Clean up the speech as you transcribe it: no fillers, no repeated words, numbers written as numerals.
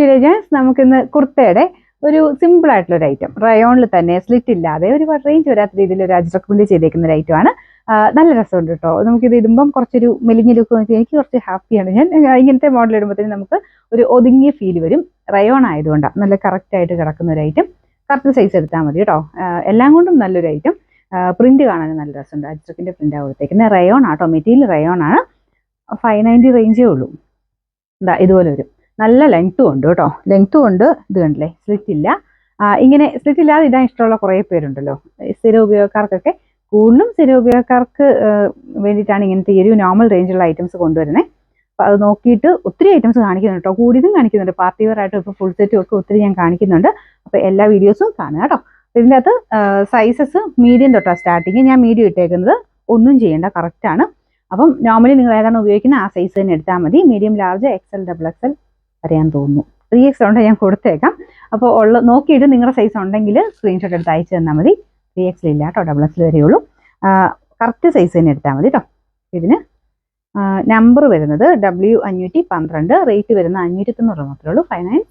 Teenagers. നമുക്കിന്ന് കുർത്തയുടെ ഒരു simple ആയിട്ടുള്ള ഒരു ഐറ്റം, റയോണിൽ തന്നെ സ്ലിറ്റ് ഇല്ലാതെ ഒരു റേഞ്ച് വരാത്ത രീതിയിൽ ഒരു അജ്രക് പ്രിന്റ് ചെയ്തേക്കുന്ന ഒരു ഐറ്റമാണ്. നല്ല രസമുണ്ട് കേട്ടോ. നമുക്കിത് ഇടുമ്പം കുറച്ചൊരു മെലിഞ്ഞ ലുക്ക് നോക്കി എനിക്ക് കുറച്ച് ഹാപ്പിയാണ് ഞാൻ. ഇങ്ങനത്തെ മോഡൽ ഇടുമ്പോഴത്തേനും നമുക്ക് ഒരു ഒതുങ്ങിയ ഫീൽ വരും. റയോൺ ആയതുകൊണ്ടാണ് നല്ല കറക്റ്റ് ആയിട്ട് കിടക്കുന്ന ഒരു ഐറ്റം. കറക്റ്റ് സൈസ് എടുത്താൽ മതി കേട്ടോ. എല്ലാം കൊണ്ടും നല്ലൊരു ഐറ്റം. പ്രിന്റ് കാണാൻ നല്ല രസമുണ്ട്. അജ്രക്കിന്റെ പ്രിന്റ് കൊടുത്തേക്കുന്നത്. റയോൺ ആട്ടോ, മെറ്റീരിയൽ റയോൺ ആണ്. 590 റേഞ്ചേ ഉള്ളൂ. എന്താ ഇതുപോലെ വരും. നല്ല ലെങ്ത്തും ഉണ്ട് കേട്ടോ. ലെങ്ത്തും ഉണ്ട്. ഇത് കണ്ടില്ലേ, സ്ലിറ്റ് ഇല്ല. ഇങ്ങനെ സ്ലിറ്റ് ഇല്ലാതെ ഇടാൻ ഇഷ്ടമുള്ള കുറേ പേരുണ്ടല്ലോ. സ്ഥിര ഉപയോഗക്കാർക്കൊക്കെ, കൂടുതലും സ്ഥിര ഉപയോഗക്കാർക്ക് വേണ്ടിയിട്ടാണ് ഇങ്ങനത്തെ ഈ ഒരു നോർമൽ റേഞ്ചുള്ള ഐറ്റംസ് കൊണ്ടുവരുന്നത്. അപ്പോൾ അത് നോക്കിയിട്ട് ഒത്തിരി ഐറ്റംസ് കാണിക്കുന്നുണ്ട് കേട്ടോ. കൂടിയതും കാണിക്കുന്നുണ്ട്. പാർട്ടി വെയർ ആയിട്ടും ഇപ്പോൾ ഫുൾ സെറ്റും ഒക്കെ ഒത്തിരി ഞാൻ കാണിക്കുന്നുണ്ട്. അപ്പോൾ എല്ലാ വീഡിയോസും കാണുക കേട്ടോ. ഇതിൻ്റെ അകത്ത് സൈസസ് മീഡിയം തൊട്ടാണ് സ്റ്റാർട്ടിങ്. ഞാൻ മീഡിയം ഇട്ടേക്കുന്നത്. ഒന്നും ചെയ്യേണ്ട, കറക്റ്റാണ്. അപ്പം നോർമലി നിങ്ങൾ ഏതാണ് ഉപയോഗിക്കുന്നത് ആ സൈസ് തന്നെ എടുത്താൽ മതി. മീഡിയം, ലാർജ്, XL, XXL അറിയാൻ തോന്നുന്നു. 3X ഉണ്ട്, ഞാൻ കൊടുത്തേക്കാം. അപ്പോൾ നോക്കിയിട്ട് നിങ്ങളുടെ സൈസ് ഉണ്ടെങ്കിൽ സ്ക്രീൻഷോട്ട് എടുത്ത് അയച്ചു തന്നാൽ മതി. 3X ഇല്ല കേട്ടോ, XXL വരെയുള്ളൂ. കറക്റ്റ് സൈസ് തന്നെ എടുത്താൽ മതി കേട്ടോ. ഇതിന് നമ്പർ വരുന്നത് W512, റേറ്റ് വരുന്നത് 590 മാത്രമേ ഉള്ളൂ. 59